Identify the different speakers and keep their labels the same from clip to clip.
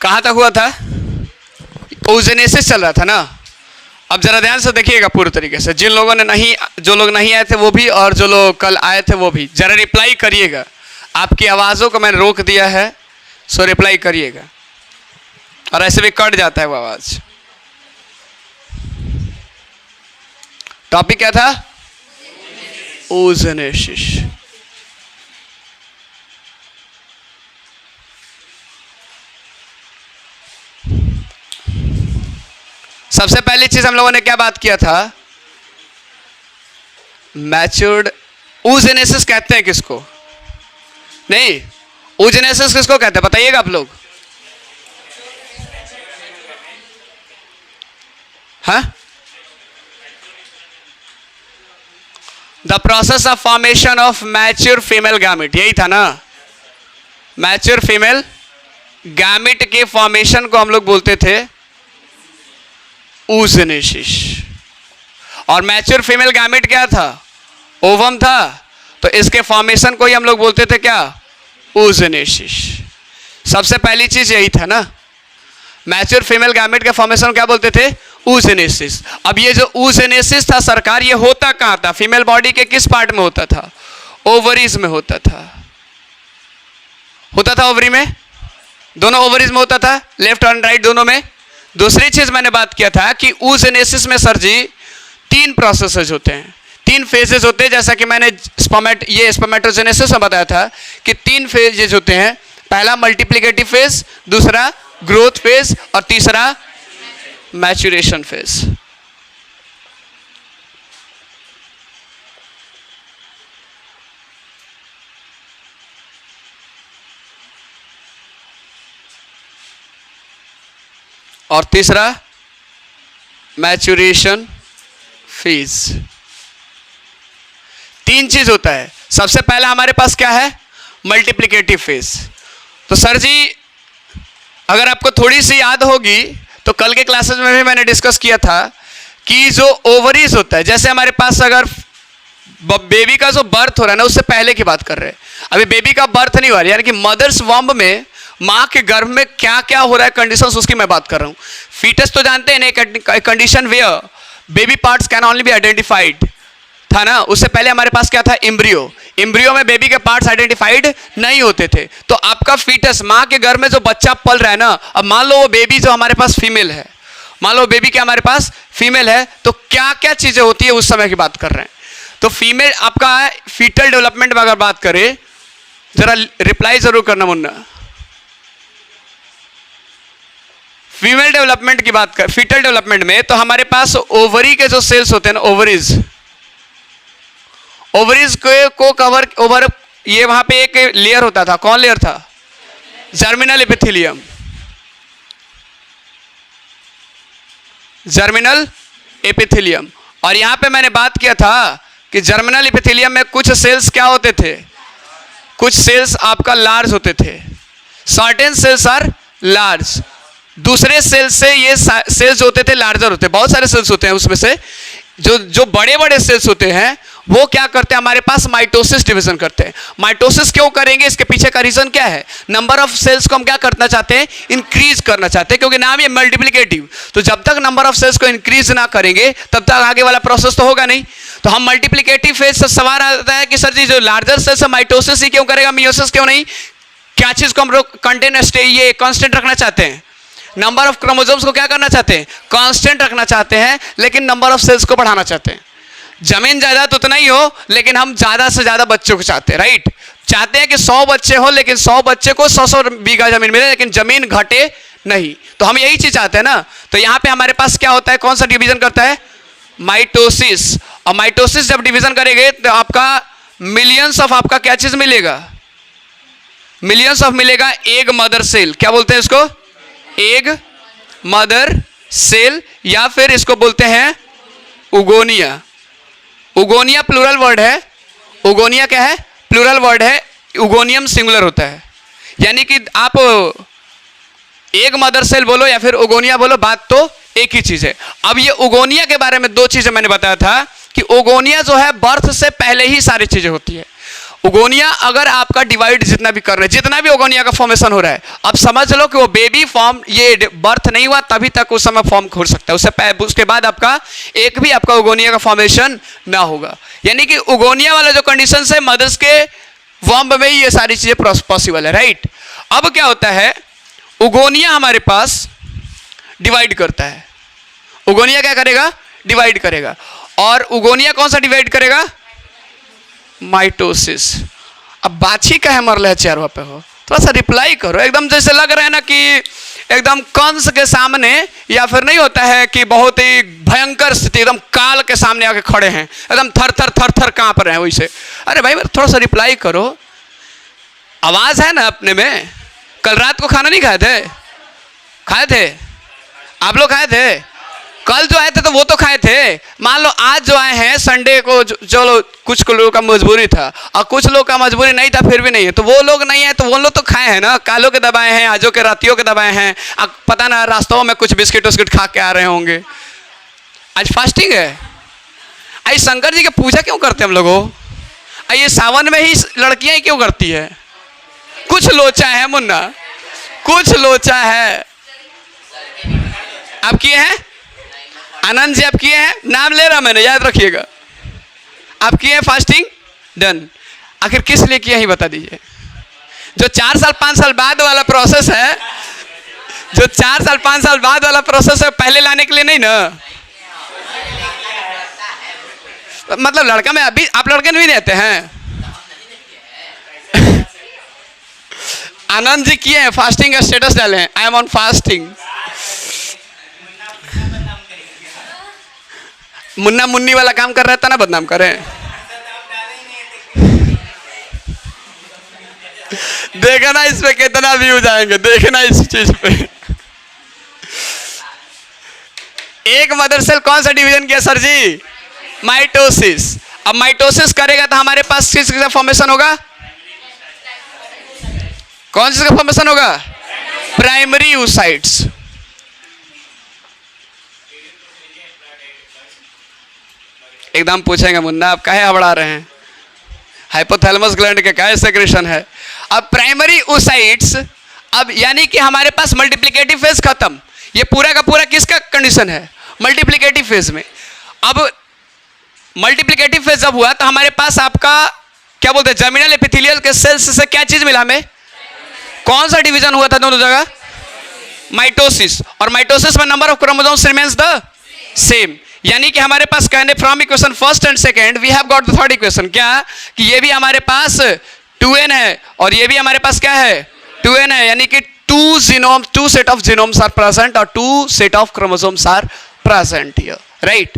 Speaker 1: कहाँ तक हुआ था? oogenesis चल रहा था ना। अब जरा ध्यान से देखिएगा पूरी तरीके से, जिन लोगों ने नहीं, जो लोग नहीं आए थे वो भी, और जो लोग कल आए थे वो भी, जरा रिप्लाई करिएगा। आपकी आवाज़ों को मैंने रोक दिया है, सो रिप्लाई करिएगा, और ऐसे भी कट जाता है वो आवाज़। टॉपिक क्या था? oogenesis। सबसे पहली चीज हम लोगों ने क्या बात किया था? मैच्योर्ड। oogenesis कहते हैं किसको? नहीं, oogenesis किसको कहते हैं बताइएगा आप लोग? हाँ, the process of formation of mature female gamete, यही था ना? मैच्योर फीमेल गैमेट के फॉर्मेशन को हम लोग बोलते थे oogenesis। और मैच्योर फीमेल गैमेट क्या था? ओवम था, तो इसके फॉर्मेशन को ही हम लोग बोलते थे क्या? oogenesis। सबसे पहली चीज यही था ना, मैच्योर फीमेल गैमेट के फॉर्मेशन क्या बोलते थे? oogenesis। अब ये जो oogenesis था सरकार, ये होता कहाँ था? फीमेल बॉडी के किस पार्ट में होता था? ओवरीज में होता था। होता था ओवरी में, दोनों ओवरीज में होता था, लेफ्ट और राइट दोनों में। दूसरी चीज मैंने बात किया था कि oogenesis में सर जी 3 प्रोसेसेस होते हैं, 3 फेजेस होते हैं, जैसा कि मैंने स्पर्मेटोजेनेसिस में बताया था कि 3 फेजेस होते हैं। पहला मल्टीप्लिकेटिव फेज, दूसरा ग्रोथ फेज, और तीसरा मैच्यूरेशन फेज। और तीसरा मैच्यूरेशन फेज। 3 चीज होता है। सबसे पहला हमारे पास क्या है? Multiplicative phase. तो सर जी अगर आपको थोड़ी सी याद होगी तो कल के क्लासेस में भी मैंने डिस्कस किया था कि जो ओवरीज होता है, जैसे हमारे पास अगर बेबी का जो बर्थ हो रहा है ना, उससे पहले की बात कर रहे हैं, अभी बेबी का बर्थ नहीं हो रहा है, यानी कि मदर्स वॉम्ब में, माँ के गर्भ में क्या क्या हो रहा है कंडीशंस, उसकी मैं बात कर रहा हूँ। फीटस तो जानते हैं ना, condition where baby parts can only be identified था ना। उससे पहले हमारे पास क्या था? एम्ब्रियो। एम्ब्रियो में बेबी के पार्ट्स आइडेंटिफाइड नहीं होते थे। तो आपका फीटस, माँ के गर्भ में जो बच्चा पल रहा है ना, अब मान लो वो बेबी जो हमारे पास फीमेल है, मान लो बेबी क्या हमारे पास फीमेल है, तो क्या क्या चीजें होती है उस समय की बात कर रहे हैं। तो फीमेल आपका फीटल डेवलपमेंट में अगर बात करें, जरा रिप्लाई जरूर करना मुन्ना। फीमेल डेवलपमेंट की बात कर, फीटल डेवलपमेंट में तो हमारे पास ओवरी के जो सेल्स होते हैं ना, ओवरीज को कवर ओवर, ये वहां पे एक लेयर होता था। कौन लेयर था? Germinal epithelium. Germinal epithelium. और यहां पे मैंने बात किया था कि जर्मिनल एपिथेलियम में कुछ सेल्स क्या होते थे? कुछ सेल्स आपका लार्ज होते थे। Certain cells are large. दूसरे सेल्स से ये सेल्स होते थे लार्जर होते। बहुत सारे सेल्स होते हैं, उसमें से जो बड़े बड़े सेल्स होते हैं वो क्या करते हैं? हमारे पास माइटोसिस डिवीजन करते हैं। माइटोसिस क्यों करेंगे? इसके पीछे का रीजन क्या है? नंबर ऑफ सेल्स को हम क्या करना चाहते हैं? इंक्रीज करना चाहते हैं, क्योंकि नाम ये मल्टीप्लिकेटिव। तो जब तक नंबर ऑफ सेल्स को इंक्रीज ना करेंगे तब तक आगे वाला प्रोसेस तो होगा नहीं। तो हम मल्टीप्लिकेटिव फेज से सवाल आता है कि सर जी जो लार्जर सेल्स है माइटोसिस ही क्यों करेगा, मियोसिस क्यों नहीं? क्या चीज को हम लोग कंटेंट ये कांस्टेंट रखना चाहते हैं? नंबर ऑफ क्रोमोसोम्स को क्या करना चाहते हैं? कांस्टेंट रखना चाहते हैं, लेकिन नंबर ऑफ सेल्स को बढ़ाना चाहते हैं। जमीन जायदाद उतना ही हो, लेकिन हम ज्यादा से ज्यादा बच्चों को चाहते हैं, राइट? चाहते हैं कि 100 बच्चे हो, लेकिन 100 बच्चे को 100 बीघा जमीन मिले, लेकिन जमीन घटे नहीं। तो हम यही चीज चाहते हैं ना। तो यहां पे हमारे पास क्या होता है? कौन सा डिवीजन करता है? माइटोसिस। और माइटोसिस जब डिवीजन करेंगे तो आपका मिलियंस ऑफ आपका क्या चीज मिलेगा? मिलियंस ऑफ मिलेगा एग मदर सेल। क्या बोलते हैं इसको? एग मदर सेल, या फिर इसको बोलते हैं उगोनिया। उगोनिया प्लूरल वर्ड है। उगोनिया क्या है? प्लूरल वर्ड है। उगोनियम सिंगुलर होता है। यानी कि आप एग मदर सेल बोलो या फिर उगोनिया बोलो, बात तो एक ही चीज है। अब ये उगोनिया के बारे में 2 चीजें मैंने बताया था कि उगोनिया जो है बर्थ से पहले ही सारी चीजें होती है। उगोनिया अगर आपका डिवाइड जितना भी कर रहे हैं, जितना भी उगोनिया का फॉर्मेशन हो रहा है, अब समझ लो कि वो बेबी फॉर्म, ये बर्थ नहीं हुआ तभी तक उस समय फॉर्म हो सकता है, उसके बाद आपका एक भी आपका उगोनिया का फॉर्मेशन ना होगा। यानी कि उगोनिया वाला जो कंडीशन है मदर्स के वॉम्ब में ही ये सारी चीजें पॉसिबल है, राइट। अब क्या होता है, उगोनिया हमारे पास डिवाइड करता है। उगोनिया क्या करेगा, डिवाइड करेगा। और उगोनिया कौन सा डिवाइड करेगा, माइटोसिस। अब बाछी कहे मर रहे चेहरे पे हो, थोड़ा सा रिप्लाई करो, एकदम जैसे लग रहा है ना कि एकदम कंस के सामने, या फिर नहीं होता है कि बहुत ही भयंकर स्थिति, एकदम काल के सामने आके खड़े हैं, एकदम थर थर थर थर कांप रहे हैं वैसे। अरे भाई थोड़ा सा रिप्लाई करो, आवाज है ना अपने में। कल रात को खाना नहीं खाए थे, खाए थे आप लोग, खाए थे कल जो आए थे तो वो तो खाए थे। मान लो आज जो आए हैं संडे को, जो लोग, कुछ लोगों का मजबूरी था और कुछ लोग का मजबूरी नहीं था फिर भी नहीं है, तो वो लोग नहीं है तो वो लोग तो खाए हैं ना, कालों के दबाए हैं, आजों के रातियों के दबाए हैं। अब पता ना रास्तों में कुछ बिस्किट उस्किट खा के आ रहे होंगे। आज फास्टिंग है। आज शंकर जी की पूजा क्यों करते हैं हम लोगों? ये सावन में ही लड़कियां क्यों करती है? कुछ लोचा है मुन्ना, कुछ लोचा है। आप किए हैं? आनंद जी आप किए हैं? नाम ले रहा मैंने, याद रखिएगा। आप किए हैं फास्टिंग? डन। आखिर किस लिए किया ही बता दीजिए। जो 4 साल 5 साल बाद वाला प्रोसेस है, जो 4 साल 5 साल बाद वाला प्रोसेस है, पहले लाने के लिए नहीं ना। मतलब लड़का में अभी आप लड़के नहीं रहते हैं। आनंद जी किए हैं, फास्टिंग का स्टेटस डाले हैं, I am on fasting. Munna Munni वाला काम कर रहा था ना, बदनाम करें। देखना इस पे कितना व्यूज आएंगे, देखना इस चीज पे। एक मदर सेल कौन सा डिवीजन किया सर जी? माइटोसिस। अब माइटोसिस करेगा तो हमारे पास किस का फॉर्मेशन होगा? कौन सी का फॉर्मेशन होगा? Primary oocytes। एकदम पूछेंगे मुन्ना आप काहे हबड़ा रहे हैं, हाइपोथैलेमस ग्लैंड के क्या सेक्रेशन है। अब प्राइमरी oocytes, अब यानी कि हमारे पास मल्टीप्लिकेटिव फेज खत्म। ये पूरा का पूरा किसका कंडीशन है? मल्टीप्लिकेटिव फेज में। अब मल्टीप्लिकेटिव फेज जब हुआ तो हमारे पास आपका क्या बोलते हैं, जर्मिनल एपिथेलियल के सेल्स से क्या चीज मिला हमें? कौन सा डिवीजन हुआ था दोनों जगह? माइटोसिस। और माइटोसिस में number of chromosomes remains the same. यानी कि हमारे पास कहने from equation first and second we have got the third equation, क्या कि ये भी हमारे पास 2n है और ये भी हमारे पास क्या है? 2n है। यानी कि 2 set of genomes are present और 2 set of chromosomes are present here, right.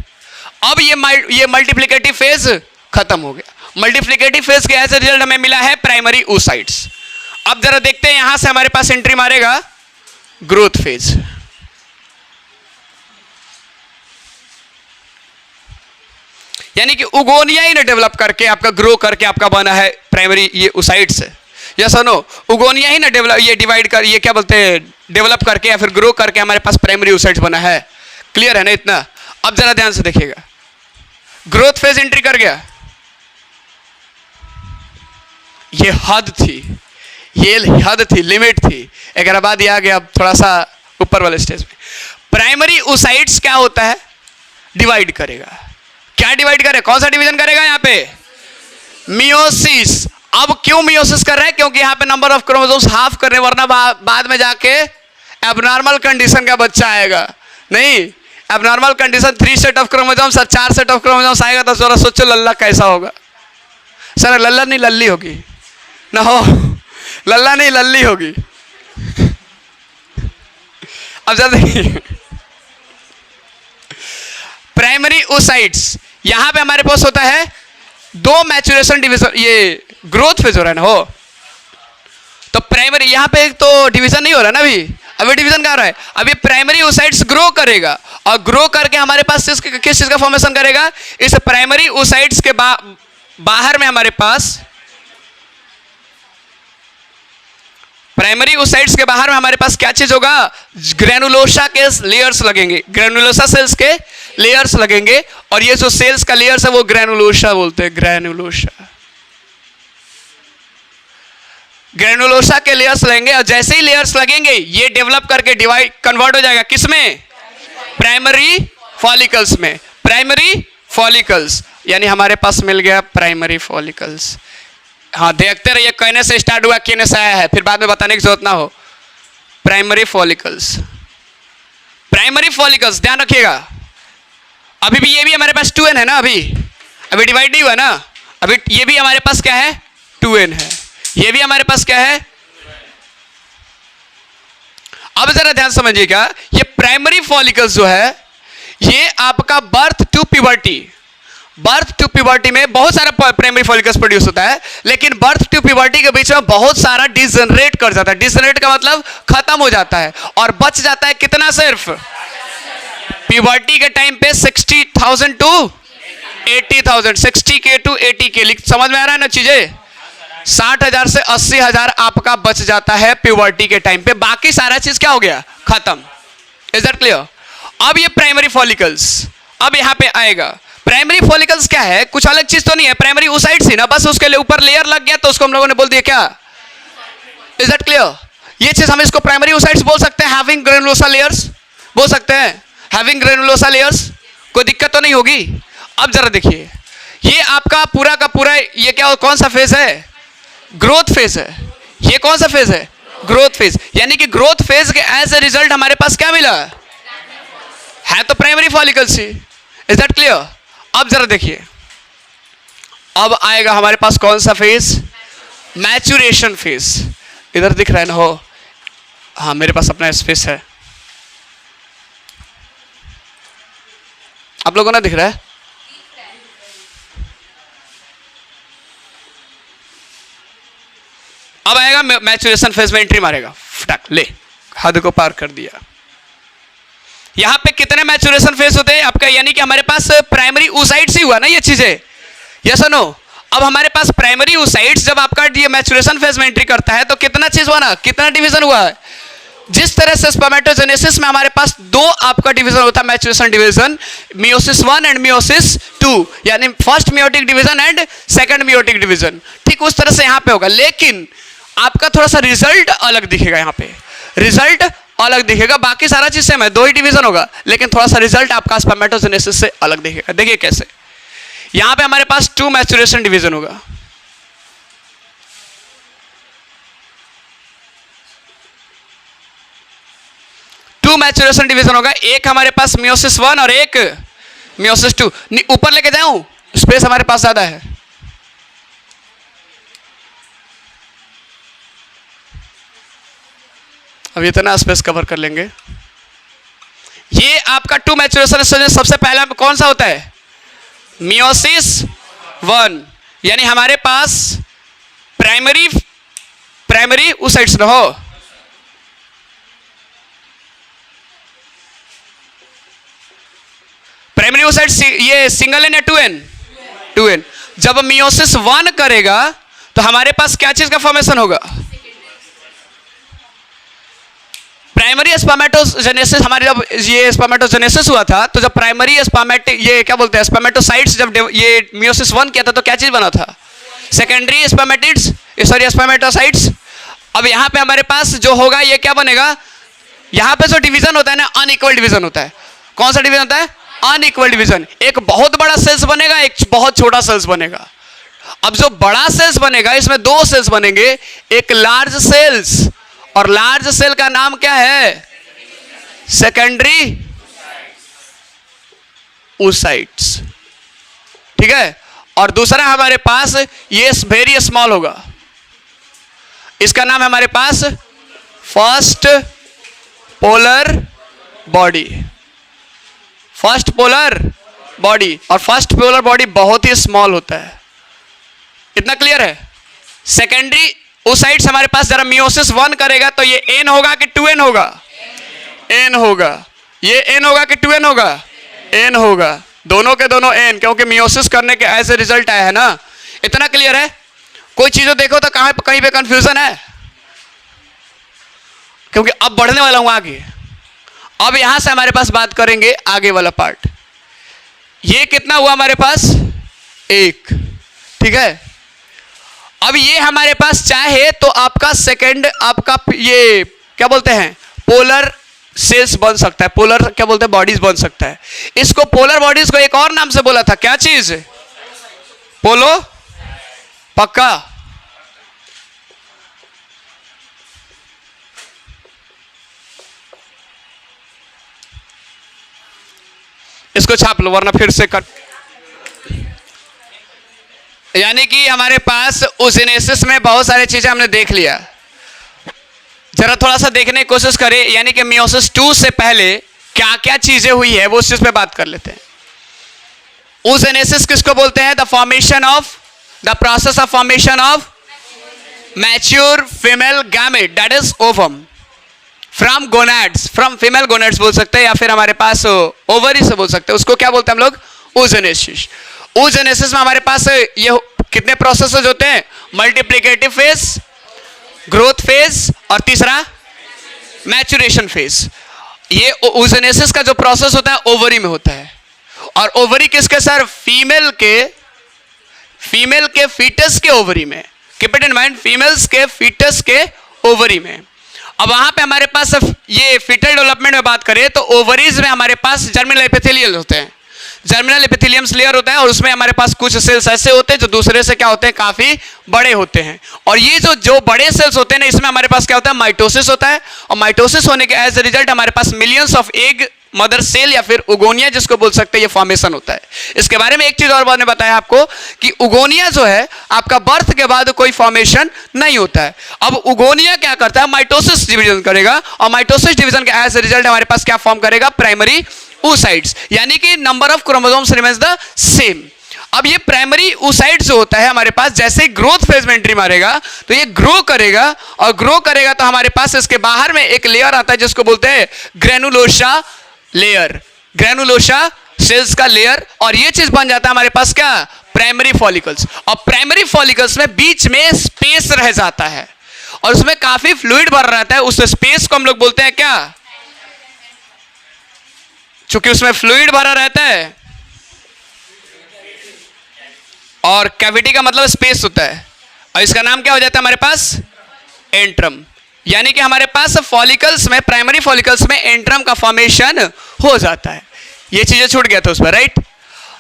Speaker 1: अब ये मल्टीप्लिकेटिव फेज खत्म हो गया। मल्टीप्लिकेटिव फेज के एज ए रिजल्ट हमें मिला है प्राइमरी oocytes। अब जरा देखते हैं यहां से हमारे पास एंट्री मारेगा ग्रोथ फेज। यानी कि उगोनिया ही ने डेवलप करके आपका ग्रो करके आपका बना है प्राइमरी ये oocytes है। या सुनो, उगोनिया ही ना डेवलप, ये डिवाइड कर, ये क्या बोलते हैं, डेवलप करके या फिर ग्रो करके हमारे पास प्राइमरी oocytes बना है। क्लियर है ना इतना? अब जरा ध्यान से देखिएगा, ग्रोथ फेज एंट्री कर गया, ये हद थी, ये हद थी, लिमिट थी। एक बाद ये आ गया अब थोड़ा सा ऊपर वाले स्टेज में। प्राइमरी oocytes क्या होता है? डिवाइड करेगा। क्या डिवाइड करे? कौन सा डिवीजन करेगा यहां पे? मियोसिस। अब क्यों मियोसिस कर रहे हैं? क्योंकि यहां पे नंबर ऑफ क्रोमोसोम्स हाफ करने, वरना बाद में जाके एबनॉर्मल कंडीशन का बच्चा आएगा। नहीं, abnormal condition 3 set of chromosomes और 4 सेट ऑफ क्रोमोसोम्स आएगा तो जरा सोचो लल्ला कैसा होगा। सर लल्ला नहीं लल्ली होगी ना, हो लल्ला नहीं लल्ली होगी। अब जरा देखिए, प्राइमरी oocytes यहां पे हमारे पास होता है 2 मैच्योरेशन डिवीजन, ये ग्रोथ फेज हो रहा है ना, हो तो प्राइमरी यहां पे तो डिवीजन नहीं हो रहा ना अभी डिवीजन कहां रहा है? अभी प्राइमरी oocytes ग्रो करेगा और ग्रो करके हमारे पास किस चीज का फॉर्मेशन करेगा? इस प्राइमरी oocytes के बाहर में हमारे पास, प्राइमरी oocytes के बाहर में हमारे पास क्या चीज होगा? ग्रेनुलोसा के लेयर्स लगेंगे, ग्रेनुलोसा सेल्स के लेयर्स लगेंगे। और ये जो सेल्स का लेयर्स है वो ग्रेनुलोसा बोलते हैं, ग्रेनुलोसा। ग्रेनुलोसा के लेयर्स लेंगे और जैसे ही लेयर्स लगेंगे ये डेवलप करके डिवाइड कन्वर्ट हो जाएगा किसमें? प्राइमरी फॉलिकल्स में। प्राइमरी फॉलिकल्स यानी हमारे पास मिल गया प्राइमरी फॉलिकल्स। हाँ देखते रहिए, कहने से स्टार्ट हुआ कहने से आया है, फिर बाद में बताने की जरूरत ना हो। प्राइमरी फॉलिकल्स, प्राइमरी फॉलिकल्स ध्यान रखिएगा। अभी भी ये भी हमारे पास 2n है ना, अभी डिवाइड नहीं हुआ ना, अभी ये भी हमारे पास क्या है? 2n है। ये भी हमारे पास क्या है? अब जरा ध्यान समझिएगा, ये प्राइमरी फॉलिकल्स जो है ये आपका birth to puberty, birth to puberty में बहुत सारा प्राइमरी फॉलिकल्स प्रोड्यूस होता है, लेकिन बर्थ टू प्यूबर्टी के बीच में बहुत सारा डिजनरेट कर जाता है। डिजनरेट का मतलब खत्म हो जाता है और बच जाता है कितना? सिर्फ प्यूबर्टी के टाइम पे 60,000 टू 80,000, 60K टू 80K। समझ में आ रहा है ना चीजें? 60,000 से 80,000 आपका बच जाता है प्यूबर्टी के टाइम पे, बाकी सारा चीज क्या हो गया? खत्म। Is that clear? अब ये प्राइमरी फॉलिकल्स अब यहां पे आएगा। प्राइमरी फॉलिकल्स क्या है? कुछ अलग चीज तो नहीं है, प्राइमरी oocytes ही ना, बस उसके लिए ऊपर लेयर लग गया तो उसको हम लोगों ने बोल दिया क्या? Is that clear? ये चीज हम इसको प्राइमरी oocytes बोल सकते हैं, हैविंग ग्रेनुलोसा लेयर्स बोल सकते हैं, हैविंग ग्रेनुलोसा लेयर्स, कोई दिक्कत तो नहीं होगी। अब जरा देखिए, ये आपका पूरा का पूरा ये क्या कौन सा फेज है? ग्रोथ फेज है। ये कौन सा फेज है? Growth phase. यानी कि ग्रोथ फेज के एज ए रिजल्ट हमारे पास क्या मिला है? तो primary follicles he. Is that clear? अब जरा देखिए, अब आएगा हमारे पास कौन सा फेज? Maturation phase. इधर दिख रहा है ना? हो हाँ, मेरे पास अपना स्पेस है, आप लोगों को ना दिख रहा है? अब आएगा मैच्यूरेशन फेज में एंट्री मारेगा, फटाक ले, हद को पार कर दिया। यहां पे कितने मैच्यूरेशन फेज होते हैं आपका? यानी कि हमारे पास प्राइमरी oocytes ही हुआ ना ये चीजें, यस और नो? अब हमारे पास प्राइमरी oocytes जब आपका ये मैच्यूरेशन फेज में एंट्री करता है तो कितना चीज हुआ ना, कितना डिवीजन हुआ है? जिस तरह से स्पर्मेटोजेनेसिस में हमारे पास दो आपका डिवीजन होता है, maturation division, meiosis 1 and meiosis 2, यानी first meiotic division and second meiotic division, ठीक उस तरह से यहां पे होगा। लेकिन आपका थोड़ा सा रिजल्ट अलग दिखेगा, यहां पे रिजल्ट अलग दिखेगा, बाकी सारा चीज सेम है, दो ही डिवीजन होगा, लेकिन थोड़ा सा रिजल्ट आपका स्पर्मेटोजेनेसिस से अलग दिखेगा। देखिए कैसे, यहां पे हमारे पास 2 मैच्यूरेशन डिवीजन होगा, मैच्यूरेशन डिवीजन होगा, एक हमारे पास मियोसिस 1 और एक मियोसिस 2। ऊपर लेके जाऊं, स्पेस हमारे पास ज्यादा है। अब इतना स्पेस कवर कर लेंगे। ये आपका 2 मैच्यूरेशन सबसे पहला कौन सा होता है? मियोसिस 1, यानी हमारे पास प्राइमरी oocytes न हो, प्राइमरी oocytes ये सिंगल एन या 2n? जब मियोसिस 1 करेगा तो हमारे पास क्या चीज का फॉर्मेशन होगा? प्राइमरी स्पर्मेटोजेनेसिस, हमारे जब ये स्पर्मेटोजेनेसिस हुआ था तो जब प्राइमरी ये क्या बोलते हैं स्पर्मेटोसाइट्स जब ये मियोसिस 1 किया था तो क्या चीज बना था? Secondary spermatids, sorry spermatocytes. अब यहां पे हमारे पास जो होगा ये क्या बनेगा? यहां पे जो डिवीजन होता है ना, अनइक्वल डिवीजन होता है। कौन सा डिवीजन होता है? Unequal division. एक बहुत बड़ा सेल्स बनेगा, एक बहुत छोटा सेल्स बनेगा। अब जो बड़ा सेल्स बनेगा इसमें 2 सेल्स बनेंगे, एक लार्ज सेल्स, और लार्ज सेल का नाम क्या है? सेकेंडरी oocytes, ठीक है। और दूसरा हमारे पास ये वेरी स्मॉल होगा, इसका नाम है हमारे पास first polar body. First polar body, और फर्स्ट पोलर बॉडी बहुत ही स्मॉल होता है, इतना क्लियर है? सेकेंडरी oocytes हमारे पास जरा मियोसिस 1 करेगा तो ये n होगा कि 2n होगा? n होगा। ये n होगा कि 2n होगा? n होगा, दोनों के दोनों n, क्योंकि मियोसिस करने के ऐसे रिजल्ट आया है ना। इतना क्लियर है? कोई चीजों देखो तो कहीं पे कंफ्यूजन है? क्योंकि अब बढ़ने वाला हूं आगे। अब यहां से हमारे पास बात करेंगे आगे वाला पार्ट। ये कितना हुआ हमारे पास? 1, ठीक है। अब ये हमारे पास चाहे तो आपका सेकंड, आपका ये क्या बोलते हैं, पोलर सेल्स बन सकता है, पोलर क्या बोलते हैं, बॉडीज बन सकता है। इसको पोलर बॉडीज को एक और नाम से बोला था, क्या चीज? पोलो, पक्का? इसको छाप लो वरना फिर से कट। यानी कि हमारे पास ओजेनेसिस में बहुत सारी चीजें हमने देख लिया, जरा थोड़ा सा देखने की कोशिश करें। यानी कि मियोसिस 2 से पहले क्या क्या चीजें हुई है वो उस चीज पे बात कर लेते हैं। ओजेनेसिस किसको बोलते हैं? The formation of, the process of formation of mature female gamete, that is ovum, from gonads, from female gonads बोल सकते हैं, या फिर हमारे पास ओवरी से बोल सकते हैं। उसको क्या बोलते हैं हम लोग? ओजेनेसिस। ओजेनेसिस में हमारे पास ये कितने प्रोसेसेस होते हैं? मल्टीप्लिकेटिव फेज, ग्रोथ फेज, और तीसरा मैच्योरेशन फेज। ये ओजेनेसिस का जो प्रोसेस होता है ओवरी में होता है। और ओवरी किसके सर? फीमेल के फीटस के ओवरी में। Keep it in mind, females के फीटस के ओवरी में। अब वहां पे हमारे पास ये फीटल डेवलपमेंट में बात करें तो ओवरीज में हमारे पास जर्मिनल एपिथेलियल होते हैं, जर्मिनल एपिथेलियम लेयर होता है, और उसमें हमारे पास कुछ सेल्स ऐसे होते हैं जो दूसरे से क्या होते हैं, काफी बड़े होते हैं। और ये जो बड़े सेल्स होते हैं ना, इसमें हमारे पास क्या होता है? माइटोसिस होता है। और माइटोसिस होने के एज ए रिजल्ट हमारे पास millions of egg mother cell या फिर उगोनिया जिसको बोल सकते हैं, ये फॉर्मेशन होता है। इसके बारे में एक चीज और मैंने बताया आपको कि उगोनिया जो है आपका बर्थ के बाद कोई फॉर्मेशन नहीं होता है। अब उगोनिया क्या करता है? माइटोसिस डिवीजन करेगा, और माइटोसिस डिवीजन के एज ए रिजल्ट हमारे पास क्या फॉर्म करेगा? प्राइमरी oocytes, यानी कि number of chromosomes remains the same. अब ये प्राइमरी oocytes जो होता है हमारे पास, जैसे ही ग्रोथ फेज में एंट्री मारेगा तो ये ग्रो करेगा, और ग्रो करेगा तो हमारे पास इसके बाहर में एक लेयर आता है जिसको बोलते हैं ग्रेनुलोसा लेयर, ग्रेनुलोसा सेल्स का लेयर। और ये चीज बन जाता है हमारे पास क्या? Primary follicles. और प्राइमरी फॉलिकल्स में बीच में स्पेस रह जाता है, और उसमें काफी फ्लूइड भर रहता है। उस स्पेस को हम लोग बोलते हैं क्या? चूंकि उसमें फ्लूइड भरा रहता है, और कैविटी का मतलब स्पेस होता है, और इसका नाम क्या हो जाता है हमारे पास? एंट्रम। यानी कि हमारे पास फॉलिकल्स में, प्राइमरी फॉलिकल्स में एंट्रम का फॉर्मेशन हो जाता है। ये चीजें छूट गया था उस पर, राइट?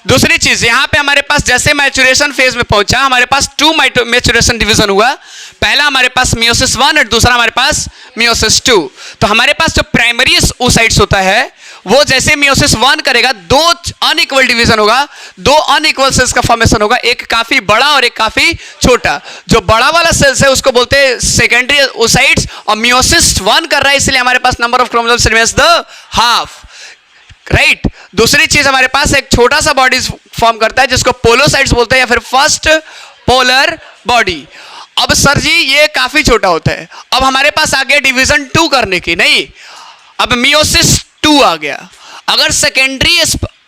Speaker 1: दूसरी चीज, यहां पे हमारे पास जैसे मैच्योरेशन फेज में पहुंचा, हमारे पास 2 मैच्योरेशन डिवीजन हुआ। पहला हमारे पास मियोसिस 1 और दूसरा हमारे पास मियोसिस 2। तो हमारे पास जो प्राइमरी oocytes होता है वो जैसे मियोसिस 1 करेगा, 2 अनइक्वल डिवीजन होगा, 2 अनइक्वल सेल्स का फॉर्मेशन होगा, एक काफी बड़ा और एक काफी छोटा। जो बड़ा वाला सेल्स है उसको बोलते हैं सेकेंडरी oocytes, और मियोसिस 1 कर रहा है इसलिए हमारे पास number of chromosomes remains the half, right? दूसरी चीज, हमारे पास एक छोटा सा बॉडी फॉर्म करता है जिसको पोलोसाइट्स बोलते हैं, या फिर फर्स्ट पोलर बॉडी। अब सर जी ये काफी छोटा होता है। अब हमारे पास आ गया डिवीजन 2 करने की, नहीं, अब मियोसिस 2 आ गया। अगर सेकेंडरी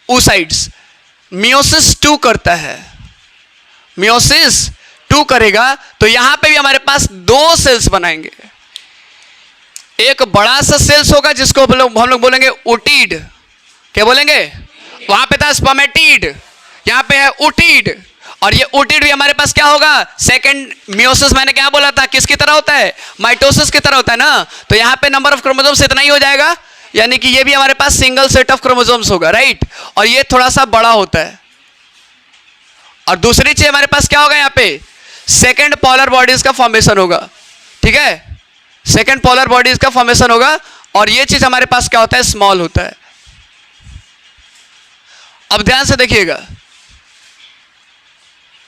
Speaker 1: oocytes मियोसिस 2 करता है, मियोसिस 2 करेगा तो यहां पे भी हमारे पास 2 सेल्स बनाएंगे। एक बड़ा सा सेल्स होगा जिसको हम लोग बोलेंगे ओटीड, क्या बोलेंगे? वहां पे था स्पर्मेटिड, यहां पे है ओटीड। और ये ओटीड भी हमारे पास क्या होगा? सेकंड मियोसिस, मैंने क्या बोला था, किसकी तरह होता है? माइटोसिस की तरह होता है ना। तो यहां पे नंबर ऑफ क्रोमोसोम्स इतना ही हो जाएगा, यानी कि ये भी हमारे पास सिंगल सेट ऑफ क्रोमोसोम्स होगा, राइट? और ये थोड़ा सा बड़ा होता है। और दूसरी चीज हमारे पास क्या होगा? यहाँ पे सेकंड पोलर बॉडीज का फॉर्मेशन होगा, ठीक है? सेकंड पोलर बॉडीज का फॉर्मेशन होगा, और ये चीज हमारे पास क्या होता है? स्मॉल होता है। अब ध्यान से देखिएगा,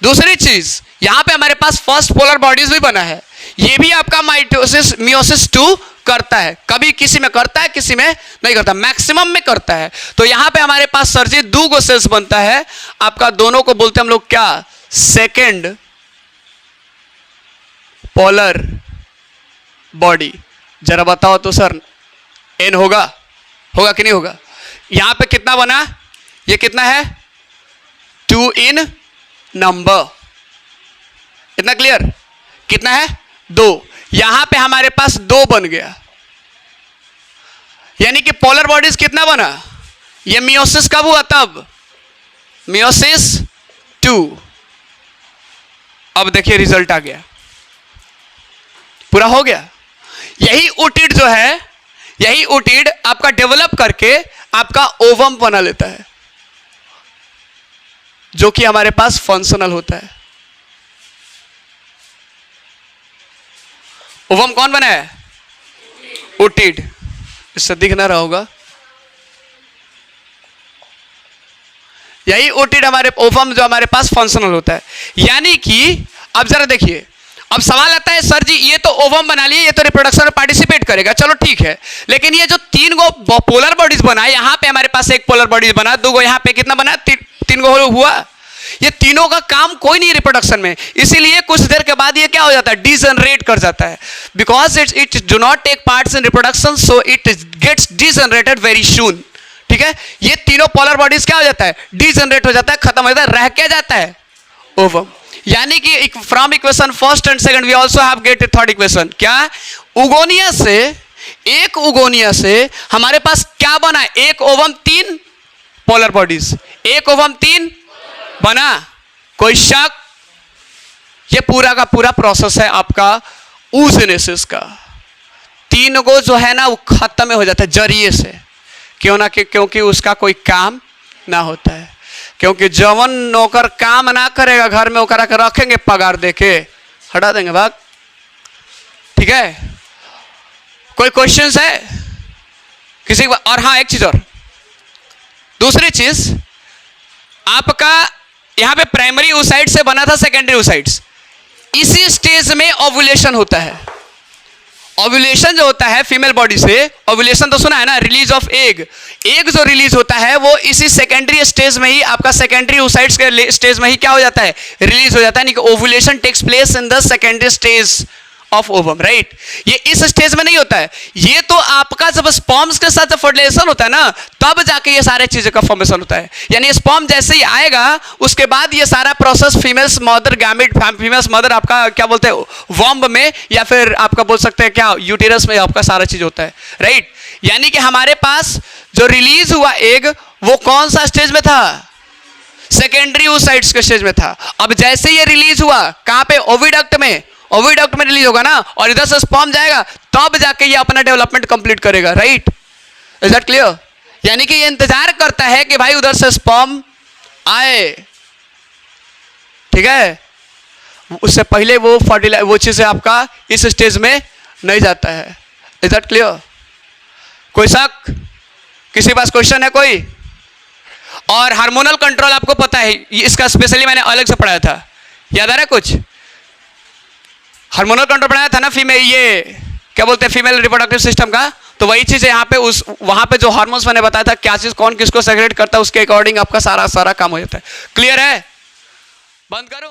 Speaker 1: दूसरी चीज यहां पे हमारे पास फर्स्ट पोलर बॉडीज भी बना है। ये भी आपका माइटोसिस मियोसिस 2 करता है, कभी किसी में करता है किसी में नहीं करता, मैक्सिमम में करता है। तो यहां पे हमारे पास सर्जी 2 गो सेल्स बनता है आपका, दोनों को बोलते हैं हम लोग क्या? Second polar body. जरा बताओ तो सर, एन होगा कि नहीं होगा? यहां पे कितना बना? ये कितना है? 2 इन नंबर, इतना क्लियर? कितना है? 2। यहां पे हमारे पास 2 बन गया, यानी कि पोलर बॉडीज कितना बना? ये मियोसिस कब हुआ? तब मियोसिस 2। अब देखिए रिजल्ट आ गया, पूरा हो गया। यही ओटिड जो है, यही ओटिड आपका डेवलप करके आपका ओवम बना लेता है, जो कि हमारे पास फंक्शनल होता है। ओवम कौन बना है? ओटिड। इससे दिख ना रहा होगा, यही ओटिड हमारे ओवम जो हमारे पास फंक्शनल होता है। यानी कि अब जरा देखिए, अब सवाल आता है सर जी ये तो ओवम बना लिए, ये तो रिप्रोडक्शन में पार्टिसिपेट करेगा, चलो ठीक है, लेकिन ये जो 3 गो पोलर बॉडीज बना, यहां पे हमारे पास एक पोलर बॉडीज बना, 2 गो यहां पे कितना बना, 3 गो हुआ, ये तीनों का काम कोई नहीं रिप्रोडक्शन में, इसीलिए कुछ देर के बाद ये क्या हो जाता है, डीजनरेट कर जाता है, because it do not take parts in reproduction, so it gets degenerated very soon. ठीक है, ये तीनों पोलर बॉडीज क्या हो जाता है, डीजनरेट हो जाता है, खत्म हो जाता है, रह क्या जाता है, ओवम। यानी कि from equation first and second we also have get a third equation, क्या, उगोनिया से, एक उगोनिया से हमारे पास क्या बना, एक ओवम 3 पोलर बॉडीज, एक ओवम 3 बना, कोई शक? ये पूरा का पूरा प्रोसेस है आपका oogenesis का। 3 गो जो है ना वो खत्म हो जाता है जरिए से, क्यों ना कि क्योंकि उसका कोई काम ना होता है, क्योंकि जवन नौकर काम ना करेगा घर में ओकरा के रखेंगे पगार देके हटा देंगे भाग। ठीक है, कोई क्वेश्चंस है किसी को? और हाँ एक चीज और, दूसरी चीज आपका यहां पे प्राइमरी oocyte से बना था सेकेंडरी oocytes, इसी स्टेज में ओव्यूलेशन होता है। ओव्यूलेशन जो होता है फीमेल बॉडी से, ओव्यूलेशन तो सुना है ना, रिलीज ऑफ एग, एग जो रिलीज होता है वो इसी सेकेंडरी स्टेज में ही, आपका सेकेंडरी oocytes के स्टेज में ही क्या हो जाता है, रिलीज हो जाता है। Ovulation takes place in the secondary stage of ovum, right. ये इस स्टेज में नहीं होता है, ये तो आपका जब स्पर्म्स के साथ फर्टिलाइजेशन होता है ना, तब जाके ये सारे चीजें का फॉर्मेशन होता है। यानी स्पर्म जैसे ही आएगा उसके बाद ये सारा process females mother gamete, females mother आपका क्या बोलते हैं, वॉम्ब में, या फिर आपका बोल सकते हैं क्या, यूटेरस में आपका सारा चीज होता है, राइट। यानी कि हमारे पास जो रिलीज हुआ एग वो कौन सा स्टेज में था, सेकेंडरी oocytes के स्टेज में था। अब जैसे ये रिलीज हुआ कहां पे, ओविडक्ट में, ओविडक्ट में रिलीज होगा ना, और इधर से स्पर्म जाएगा, तब जाके ये अपना डेवलपमेंट कंप्लीट करेगा, राइट। Is that clear? यानी कि ये इंतजार करता है कि भाई उधर से स्पर्म आए, ठीक है, उससे पहले वो वो चीजें आपका इस स्टेज में नहीं जाता है। Is that clear? कोई शक, किसी के पास क्वेश्चन है कोई? और हार्मोनल कंट्रोल आपको पता है, इसका स्पेशली मैंने अलग से पढ़ाया था, याद आ रहा है कुछ? हार्मोनल कंट्रोल पढ़ाया था ना फीमेल, ये क्या बोलते हैं, फीमेल रिप्रोडक्टिव सिस्टम का, तो वही चीज है यहाँ पे, उस वहां पे जो हार्मोन्स मैंने बताया था क्या चीज कौन किसको सेक्रेट करता है, उसके अकॉर्डिंग आपका सारा काम हो जाता है। क्लियर है? बंद करूं?